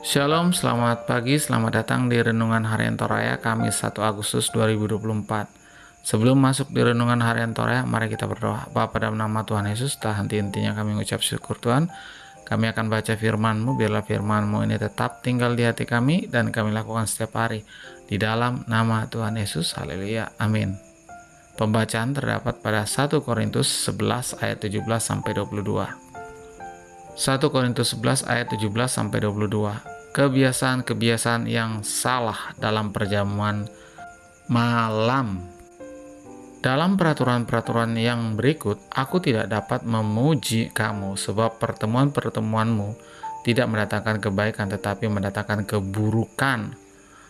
Shalom, selamat pagi, selamat datang di Renungan Harian Toraya Kamis 1 Agustus 2024. Sebelum masuk di Renungan Harian Toraya, mari kita berdoa. Bapa, dalam nama Tuhan Yesus, tak henti-hentinya kami mengucap syukur Tuhan. Kami akan baca firman-Mu, biarlah firman-Mu ini tetap tinggal di hati kami dan kami lakukan setiap hari. Di dalam nama Tuhan Yesus, haleluya, amin. Pembacaan terdapat pada 1 Korintus 11 ayat 17-22. 1 Korintus 11 ayat 17-22. Kebiasaan-kebiasaan yang salah dalam perjamuan malam. Dalam peraturan-peraturan yang berikut, aku tidak dapat memuji kamu sebab pertemuan-pertemuanmu tidak mendatangkan kebaikan tetapi mendatangkan keburukan.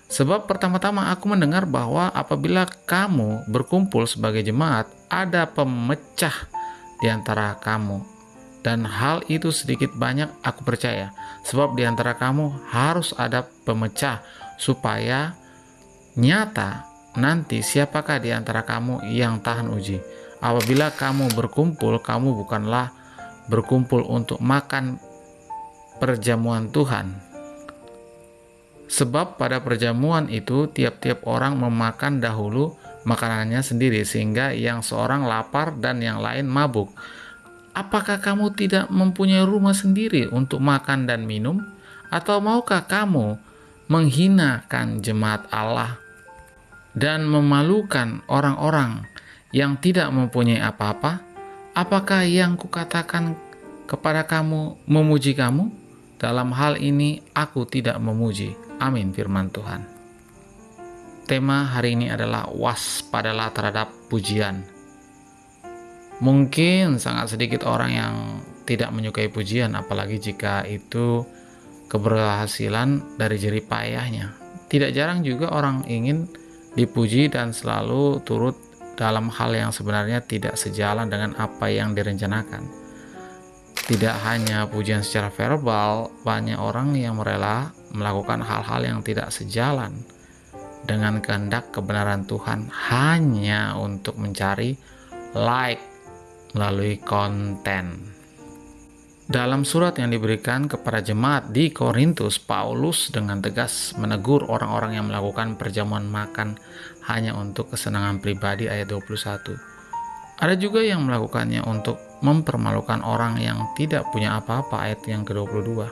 Sebab pertama-tama aku mendengar bahwa apabila kamu berkumpul sebagai jemaat, ada pemecah di antara kamu. Dan hal itu sedikit banyak aku percaya, sebab di antara kamu harus ada pemecah, supaya nyata nanti siapakah di antara kamu yang tahan uji. Apabila kamu berkumpul, kamu bukanlah berkumpul untuk makan perjamuan Tuhan. Sebab pada perjamuan itu tiap-tiap orang memakan dahulu makanannya sendiri, sehingga yang seorang lapar dan yang lain mabuk. Apakah kamu tidak mempunyai rumah sendiri untuk makan dan minum? Atau maukah kamu menghinakan jemaat Allah dan memalukan orang-orang yang tidak mempunyai apa-apa? Apakah yang kukatakan kepada kamu memuji kamu? Dalam hal ini aku tidak memuji. Amin, firman Tuhan. Tema hari ini adalah waspadalah terhadap pujian. Mungkin sangat sedikit orang yang tidak menyukai pujian, apalagi jika itu keberhasilan dari jerih payahnya. Tidak jarang juga orang ingin dipuji dan selalu turut dalam hal yang sebenarnya tidak sejalan dengan apa yang direncanakan. Tidak hanya pujian secara verbal, banyak orang yang rela melakukan hal-hal yang tidak sejalan dengan kehendak kebenaran Tuhan hanya untuk mencari like melalui konten. Dalam surat yang diberikan kepada jemaat di Korintus, Paulus dengan tegas menegur orang-orang yang melakukan perjamuan makan hanya untuk kesenangan pribadi ayat 21. Ada juga yang melakukannya untuk mempermalukan orang yang tidak punya apa-apa ayat yang ke-22.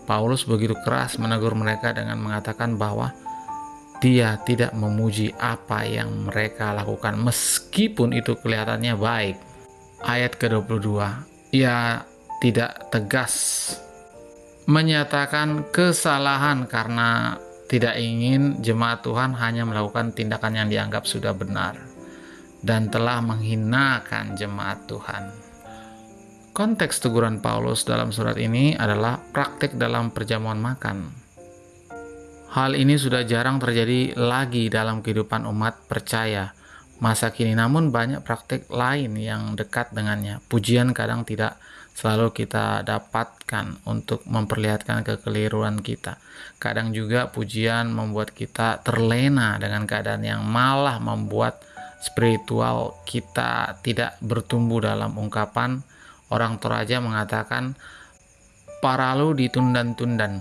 Paulus begitu keras menegur mereka dengan mengatakan bahwa dia tidak memuji apa yang mereka lakukan meskipun itu kelihatannya baik. Ayat ke-22, ia tidak tegas menyatakan kesalahan karena tidak ingin jemaat Tuhan hanya melakukan tindakan yang dianggap sudah benar dan telah menghinakan jemaat Tuhan. Konteks teguran Paulus dalam surat ini adalah praktik dalam perjamuan makan. Hal ini sudah jarang terjadi lagi dalam kehidupan umat percaya masa kini, namun banyak praktik lain yang dekat dengannya. Pujian kadang tidak selalu kita dapatkan untuk memperlihatkan kekeliruan kita. Kadang juga pujian membuat kita terlena dengan keadaan yang malah membuat spiritual kita tidak bertumbuh. Dalam ungkapan orang Toraja mengatakan, paralu ditundan-tundan.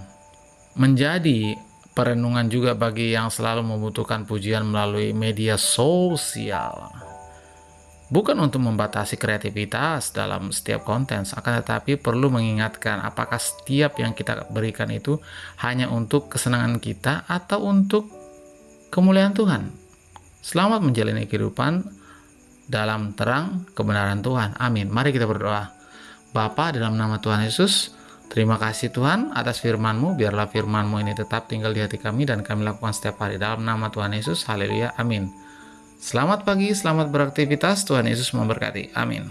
Menjadi perenungan juga bagi yang selalu membutuhkan pujian melalui media sosial. Bukan untuk membatasi kreativitas dalam setiap konten, akan tetapi perlu mengingatkan apakah setiap yang kita berikan itu hanya untuk kesenangan kita atau untuk kemuliaan Tuhan. Selamat menjalani kehidupan dalam terang kebenaran Tuhan. Amin. Mari kita berdoa. Bapa, dalam nama Tuhan Yesus, terima kasih Tuhan atas firman-Mu. Biarlah firman-Mu ini tetap tinggal di hati kami dan kami lakukan setiap hari. Dalam nama Tuhan Yesus, haleluya, amin. Selamat pagi, selamat beraktivitas. Tuhan Yesus memberkati. Amin.